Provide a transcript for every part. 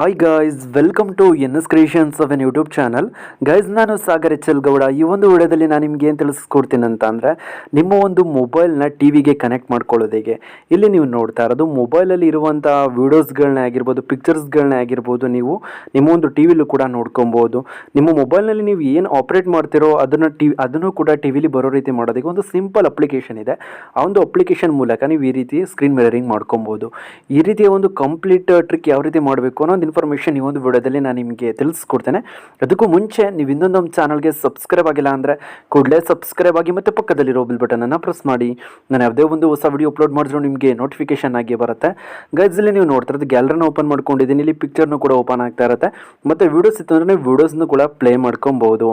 Hi guys, welcome to S creations of an YouTube channel. Guys, ನಾನು Sagar H L Gowda. ಈ ಒಂದು ವಿಡಿಯೋದಲ್ಲಿ ನಾನು ನಿಮ್ಗೆ ಏನು ತಿಳಿಸ್ಕೊಡ್ತೀನಿ ಅಂತ ಅಂದರೆ, ನಿಮ್ಮ ಒಂದು ಮೊಬೈಲ್ನ ಟಿ ವಿಗೆ ಕನೆಕ್ಟ್ ಮಾಡ್ಕೊಳ್ಳೋದು ಹೇಗೆ. ಇಲ್ಲಿ ನೀವು ನೋಡ್ತಾ ಇರೋದು ಮೊಬೈಲಲ್ಲಿ ಇರುವಂಥ ವೀಡಿಯೋಸ್ಗಳನ್ನೇ ಆಗಿರ್ಬೋದು, ಪಿಕ್ಚರ್ಸ್ಗಳನ್ನೇ ಆಗಿರ್ಬೋದು, ನೀವು ನಿಮ್ಮ ಒಂದು ಟಿ ವಿಲೂ ಕೂಡ ನೋಡ್ಕೊಬೋದು. ನಿಮ್ಮ ಮೊಬೈಲ್ನಲ್ಲಿ ನೀವು ಏನು ಆಪ್ರೇಟ್ ಮಾಡ್ತಿರೋ ಅದನ್ನು ಕೂಡ ಟಿ ವಿಲಿ ಬರೋ ರೀತಿ ಮಾಡೋದಕ್ಕೆ ಒಂದು ಸಿಂಪಲ್ ಅಪ್ಲಿಕೇಶನ್ ಇದೆ. ಆ ಒಂದು ಅಪ್ಲಿಕೇಶನ್ ಮೂಲಕ ನೀವು ಈ ರೀತಿ ಸ್ಕ್ರೀನ್ ಮಿರರಿಂಗ್ ಮಾಡ್ಕೊಬೋದು. ಈ ರೀತಿಯ ಒಂದು ಕಂಪ್ಲೀಟ್ ಟ್ರಿಕ್ ಯಾವ ರೀತಿ ಮಾಡಬೇಕು ಅನ್ನೋ ಇನ್ಫಾರ್ಮೇಷನ್ ಈ ಒಂದು ವಿಡಿಯೋದಲ್ಲಿ ನಾನು ನಿಮಗೆ ತಿಳಿಸ್ಕೊಡ್ತೇನೆ. ಅದಕ್ಕೂ ಮುಂಚೆ ನೀವು ಇನ್ನೊಂದು ನಮ್ಮ ಚಾನಲ್ಗೆ ಸಬ್ಸ್ಕ್ರೈಬ್ ಆಗಿಲ್ಲ ಅಂದರೆ ಕೂಡಲೇ ಸಬ್ಸ್ಕ್ರೈಬ್ ಆಗಿ ಮತ್ತು ಪಕ್ಕದಲ್ಲಿರೋ ಬೆಲ್ ಬಟನನ್ನು ಪ್ರೆಸ್ ಮಾಡಿ. ನಾನು ಯಾವುದೇ ಒಂದು ಹೊಸ ವಿಡಿಯೋ ಅಪ್ಲೋಡ್ ಮಾಡಿದ್ರು ನಿಮಗೆ ನೋಟಿಫಿಕೇಶನ್ ಆಗಿ ಬರುತ್ತೆ. ಗೈಸ್, ಇಲ್ಲಿ ನೀವು ನೋಡ್ತಾ ಇರೋದು ಗ್ಯಾಲರಿನ ಓಪನ್ ಮಾಡ್ಕೊಂಡಿದ್ದೀನಿ. ಇಲ್ಲಿ ಪಿಕ್ಚರ್ನು ಕೂಡ ಓಪನ್ ಆಗ್ತಾ ಇರುತ್ತೆ ಮತ್ತು ವೀಡಿಯೋಸ್ ಇತ್ತು ಅಂದರೆ ನೀವು ವೀಡಿಯೋಸ್ನು ಕೂಡ ಪ್ಲೇ ಮಾಡ್ಕೊಬೋದು.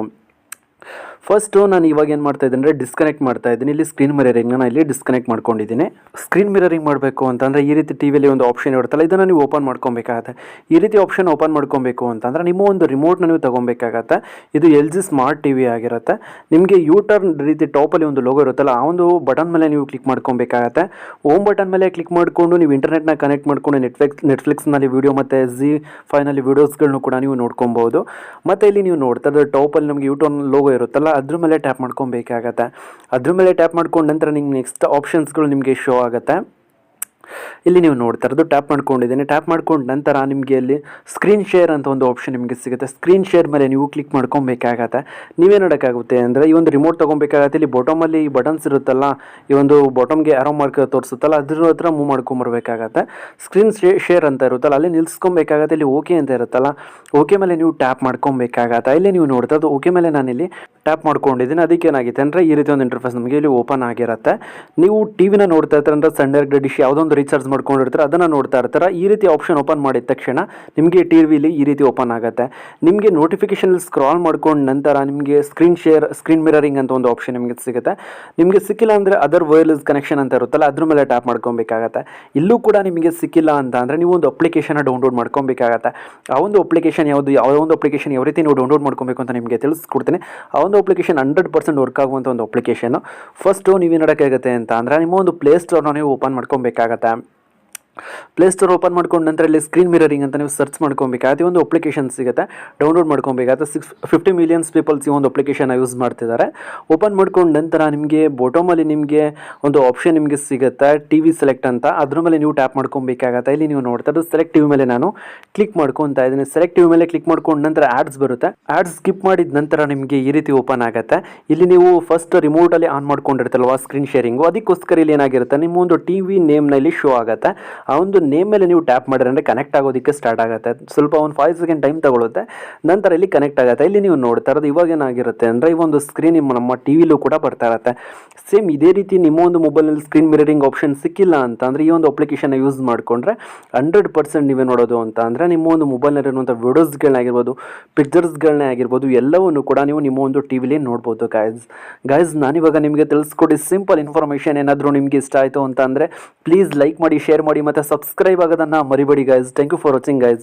ಫಸ್ಟು ನಾನು ಇವಾಗ ಏನು ಮಾಡ್ತಾ ಇದ್ದೀನಿ ಅಂದರೆ ಡಿಸ್ಕನೆಕ್ಟ್ ಮಾಡ್ತಾ ಇದ್ದೀನಿ. ಇಲ್ಲಿ ಸ್ಕ್ರೀನ್ ಮಿರರಿಂಗ್ನ ನಾನು ಇಲ್ಲಿ ಡಿಸ್ಕನೆಕ್ಟ್ ಮಾಡ್ಕೊಂಡಿದ್ದೀನಿ. ಸ್ಕ್ರೀನ್ ಮಿರರಿಂಗ್ ಮಾಡಬೇಕು ಅಂತಂದರೆ ಈ ರೀತಿ ಟಿ ವಿಯಲ್ಲಿ ಒಂದು ಆಪ್ಷನ್ ಇರುತ್ತಲ್ಲ, ಇದನ್ನು ನೀವು ಓಪನ್ ಮಾಡ್ಕೊಬೇಕಾಗತ್ತೆ. ಈ ರೀತಿ ಆಪ್ಷನ್ ಓಪನ್ ಮಾಡ್ಕೊಬೇಕು ಅಂತಂದರೆ ನಿಮ್ಮ ಒಂದು ರಿಮೋಟ್ನ ನೀವು ತೊಗೊಬೇಕಾಗತ್ತೆ. ಇದು LG ಸ್ಮಾರ್ಟ್ ಟಿ ವಿ ಆಗಿರುತ್ತೆ. ನಿಮಗೆ ಟರ್ನ್ ರೀತಿ ಟಾಪಲ್ಲಿ ಒಂದು ಲೋಗೋ ಇರುತ್ತಲ್ಲ, ಆ ಒಂದು ಬಟನ್ ಮೇಲೆ ನೀವು ಕ್ಲಿಕ್ ಮಾಡ್ಕೊಬೇಕಾಗತ್ತೆ. ಹೋಮ್ ಬಟನ್ ಮೇಲೆ ಕ್ಲಿಕ್ ಮಾಡಿಕೊಂಡು ನೀವು ಇಂಟರ್ನೆಟ್ನ ಕನೆಕ್ಟ್ ಮಾಡ್ಕೊಂಡು ನೆಟ್ಫ್ಲಿಕ್ಸ್ನಲ್ಲಿ ವೀಡಿಯೋ ಮತ್ತು ZEE5ನಲ್ಲಿ ವೀಡಿಯೋಸ್ಗಳನ್ನು ಕೂಡ ನೀವು ನೋಡ್ಕೊಬೋದು. ಮತ್ತು ಇಲ್ಲಿ ನೀವು ನೋಡ್ತಾ ಇರೋದು ಟಾಪಲ್ಲಿ ನಮಗೆ ಟರ್ನ್ ಲೋಗೋ ಇರುತ್ತಲ್ಲ, ಅದ್ರ ಮೇಲೆ ಟ್ಯಾಪ್ ಮಾಡ್ಕೊಬೇಕಾಗತ್ತೆ. ಅದ್ರ ಮೇಲೆ ಟ್ಯಾಪ್ ಮಾಡ್ಕೊಂಡ ನಂತರ ನಿಮ್ಗೆ ನೆಕ್ಸ್ಟ್ ಆಪ್ಷನ್ಸ್ಗಳು ನಿಮಗೆ ಶೋ ಆಗುತ್ತೆ. ಇಲ್ಲಿ ನೀವು ನೋಡ್ತಾ ಇರೋದು ಟ್ಯಾಪ್ ಮಾಡ್ಕೊಂಡಿದ್ದೀನಿ. ಟ್ಯಾಪ್ ಮಾಡ್ಕೊಂಡ ನಂತರ ನಿಮಗೆ ಅಲ್ಲಿ ಸ್ಕ್ರೀನ್ ಶೇರ್ ಅಂತ ಒಂದು ಆಪ್ಷನ್ ನಿಮಗೆ ಸಿಗುತ್ತೆ. ಸ್ಕ್ರೀನ್ ಶೇರ್ ಮೇಲೆ ನೀವು ಕ್ಲಿಕ್ ಮಾಡ್ಕೊಬೇಕಾಗತ್ತೆ. ನೀವೇನು ಮಾಡೋಕ್ಕಾಗುತ್ತೆ ಅಂದರೆ ಈ ಒಂದು ರಿಮೋಟ್ ತೊಗೊಬೇಕಾಗತ್ತೆ. ಇಲ್ಲಿ ಬಾಟಮಲ್ಲಿ ಈ ಬಟನ್ಸ್ ಇರುತ್ತಲ್ಲ, ಈ ಒಂದು ಬಾಟಮ್ಗೆ ಆರೋ ಮಾರ್ಕ್ ತೋರಿಸುತ್ತಲ್ಲ, ಅದ್ರ ಹತ್ರ ಮೂವ್ ಮಾಡ್ಕೊಂಬರ್ಬೇಕಾಗತ್ತೆ. ಸ್ಕ್ರೀನ್ ಶೇರ್ ಅಂತ ಇರುತ್ತಲ್ಲ, ಅಲ್ಲಿ ನಿಲ್ಸ್ಕೊಬೇಕಾಗತ್ತೆ. ಇಲ್ಲಿ ಓಕೆ ಅಂತ ಇರುತ್ತಲ್ಲ, ಓಕೆ ಮೇಲೆ ನೀವು ಟ್ಯಾಪ್ ಮಾಡ್ಕೊಬೇಕಾಗತ್ತೆ. ಇಲ್ಲಿ ನೀವು ನೋಡ್ತಾ ಇರೋದು ಓಕೆ ಮೇಲೆ ನಾನಿಲ್ಲಿ ಟ್ಯಾಪ್ ಮಾಡ್ಕೊಂಡಿದ್ದೀನಿ. ಅದಕ್ಕೆ ಏನಾಗಿದೆ ಅಂದರೆ ಈ ರೀತಿ ಒಂದು ಇಂಟರ್ಫೇಸ್ ನಮಗೆ ಇಲ್ಲಿ ಓಪನ್ ಆಗಿರುತ್ತೆ. ನೀವು ಟಿ ವಿನ ನೋಡ್ತಾ ಇರ್ತಾರೆ ಅಂದರೆ ಸಣ್ಣ ಡಿಶ್ ಯಾವುದೊಂದು ರೀಚಾರ್ಜ್ ಮಾಡ್ಕೊಂಡಿರ್ತಾರೆ ಅದನ್ನು ನೋಡ್ತಾ ಇರ್ತಾರೆ. ಈ ರೀತಿ ಆಪ್ಷನ್ ಓಪನ್ ಮಾಡಿದ ತಕ್ಷಣ ನಿಮಗೆ ಟಿ ವಿಲಿ ಈ ರೀತಿ ಓಪನ್ ಆಗುತ್ತೆ. ನಿಮಗೆ ನೋಟಿಫಿಕೇಶನ್ ಸ್ಕ್ರಾಲ್ ಮಾಡ್ಕೊಂಡು ನಂತರ ನಿಮಗೆ ಸ್ಕ್ರೀನ್ ಮಿರರಿಂಗ್ ಅಂತ ಒಂದು ಆಪ್ಷನ್ ನಿಮಗೆ ಸಿಗುತ್ತೆ. ನಿಮಗೆ ಸಿಕ್ಕಿಲ್ಲ ಅಂದರೆ ಅದರ್ ವೈರ್ಲೆಸ್ ಕನೆಕ್ಷನ್ ಅಂತ ಇರುತ್ತಲ್ಲ, ಅದ್ರ ಮೇಲೆ ಟ್ಯಾಪ್ ಮಾಡ್ಕೊಬೇಕಾಗತ್ತೆ. ಇಲ್ಲೂ ಕೂಡ ನಿಮಗೆ ಸಿಕ್ಕಿಲ್ಲ ಅಂತ ಅಂದರೆ ನೀವು ಒಂದು ಅಪ್ಲಿಕೇಶನ್ ಡೌನ್ಲೋಡ್ ಮಾಡ್ಕೊಬೇಕಾಗತ್ತೆ. ಆ ಒಂದು ಅಪ್ಲಿಕೇಶನ್ ಒಂದು ಅಪ್ಲಿಕೇಶನ್ ಯಾವ ರೀತಿ ನೀವು ಡೌನ್ಲೋಡ್ ಮಾಡ್ಕೊಬೇಕು ಅಂತ ನಿಮಗೆ ತಿಳಿಸ್ಕೊಡ್ತೀನಿ. ಆ ಒಂದು ಅಪ್ಲಿಕೇಶನ್ 100% ವರ್ಕ್ ಆಗುವಂಥ ಒಂದು ಅಪ್ಲಿಕೇಶನ್. ಫಸ್ಟು ನೀವೇನು ಮಾಡೋಕ್ಕಾಗುತ್ತೆ ಅಂತ ಅಂದರೆ ನಿಮ್ಮ ಒಂದು ಪ್ಲೇಸ್ಟೋರ್ನ ನೀವು ಓಪನ್ ಮಾಡ್ಕೊಬೇಕಾಗತ್ತೆ. ಪ್ಲೇಸ್ಟೋರ್ ಓಪನ್ ಮಾಡ್ಕೊಂಡು ನಂತರ ಇಲ್ಲಿ ಸ್ಕ್ರೀನ್ ಮಿರರಿಂಗ್ ಅಂತ ನೀವು ಸರ್ಚ್ ಮಾಡ್ಕೊಬೇಕಾಗುತ್ತೆ. ಒಂದು ಅಪ್ಲಿಕೇಶನ್ ಸಿಗುತ್ತೆ, ಡೌನ್ಲೋಡ್ ಮಾಡ್ಕೊಬೇಕಾಗುತ್ತೆ. 50 ಮಿಲಿಯನ್ಸ್ ಪೀಪಲ್ಸ್ ಈ ಒಂದು ಅಪ್ಲಿಕೇಶನ್ ಯೂಸ್ ಮಾಡ್ತಿದ್ದಾರೆ. ಓಪನ್ ಮಾಡ್ಕೊಂಡು ನಂತರ ನಿಮಗೆ ಬಾಟಮಲ್ಲಿ ನಿಮಗೆ ಒಂದು ಆಪ್ಷನ್ ನಿಮಗೆ ಸಿಗುತ್ತೆ, TV ಸೆಲೆಕ್ಟ್ ಅಂತ. ಅದ್ರ ಮೇಲೆ ನೀವು ಟ್ಯಾಪ್ ಮಾಡ್ಕೊಬೇಕಾಗತ್ತೆ. ಇಲ್ಲಿ ನೀವು ನೋಡ್ತಾ ಇರೋದು ಸೆಲೆಕ್ಟ್ TV ಮೇಲೆ ನಾನು ಕ್ಲಿಕ್ ಮಾಡ್ಕೊತಾ ಇದ್ದೀನಿ. ಸೆಲೆಕ್ಟ್ TV ಮೇಲೆ ಕ್ಲಿಕ್ ಮಾಡ್ಕೊಂಡು ನಂತರ ಆ್ಯಡ್ಸ್ ಬರುತ್ತೆ. ಆ್ಯಡ್ಸ್ ಸ್ಕಿಪ್ ಮಾಡಿದ ನಂತರ ನಿಮಗೆ ಈ ರೀತಿ ಓಪನ್ ಆಗುತ್ತೆ. ಇಲ್ಲಿ ನೀವು ಫಸ್ಟ್ ರಿಮೋಟಲ್ಲಿ ಆನ್ ಮಾಡ್ಕೊಂಡಿರ್ತಲ್ವ ಸ್ಕ್ರೀನ್ ಶೇರಿಂಗು, ಅದಕ್ಕೋಸ್ಕರ ಇಲ್ಲಿ ಏನಾಗಿರುತ್ತೆ ನಿಮ್ಮ ಒಂದು TV ನೇಮ್ನಲ್ಲಿ ಶೋ ಆಗುತ್ತೆ. ಆ ಒಂದು ನೇಮ್ ಮೇಲೆ ನೀವು ಟ್ಯಾಪ್ ಮಾಡಿದ್ರೆ ಕನೆಕ್ಟ್ ಆಗೋದಕ್ಕೆ ಸ್ಟಾರ್ಟ್ ಆಗುತ್ತೆ. ಸ್ವಲ್ಪ ಒಂದು 5 ಸೆಕೆಂಡ್ ಟೈಮ್ ತಗೊಳುತ್ತೆ, ನಂತರ ಇಲ್ಲಿ ಕನೆಕ್ಟ್ ಆಗುತ್ತೆ. ಇಲ್ಲಿ ನೀವು ನೋಡ್ತಾ ಇರೋದು ಇವಾಗ ಏನಾಗಿರುತ್ತೆ ಅಂದರೆ ಈ ಒಂದು ಸ್ಕ್ರೀನ್ ನಮ್ಮ ಟಿ ವಿಲೂ ಕೂಡ ಬರ್ತಾ ಇರುತ್ತೆ. ಸೇಮ್ ಇದೇ ರೀತಿ ನಿಮ್ಮ ಒಂದು ಮೊಬೈಲಲ್ಲಿ ಸ್ಕ್ರೀನ್ ಮಿರರಿಂಗ್ ಆಪ್ಷನ್ ಸಿಕ್ಕಿಲ್ಲ ಅಂತ ಅಂದರೆ ಈ ಒಂದು ಅಪ್ಲಿಕೇಶನ್ ಯೂಸ್ ಮಾಡಿಕೊಂಡ್ರೆ 100% ನೀವೇ ನೋಡೋದು ಅಂತ ಅಂದರೆ ನಿಮ್ಮ ಒಂದು ಮೊಬೈಲ್ನಲ್ಲಿರುವಂಥ ವೀಡಿಯೋಸ್ಗಳನ್ನ ಆಗಿರ್ಬೋದು, ಪಿಕ್ಚರ್ಸ್ಗಳನ್ನೇ ಆಗಿರ್ಬೋದು, ಎಲ್ಲವನ್ನು ಕೂಡ ನೀವು ನಿಮ್ಮ ಒಂದು ಟಿ ವಿಲಿ ನೋಡ್ಬೋದು. ಗೈಸ್, ನಾನಿವಾಗ ನಿಮಗೆ ತಿಳಿಸ್ಕೊಡಿ ಸಿಂಪಲ್ ಇನ್ಫಾರ್ಮೇಷನ್. ಏನಾದರೂ ನಿಮಗೆ ಇಷ್ಟ ಆಯಿತು ಅಂತ ಅಂದರೆ ಪ್ಲೀಸ್ ಲೈಕ್ ಮಾಡಿ, ಶೇರ್ ಮಾಡಿ ಮತ್ತು ಸಬ್ಸ್ಕ್ರೈಬ್ ಆಗೋದನ್ನು ಮರಿಬೇಡಿ guys. Thank you for watching guys.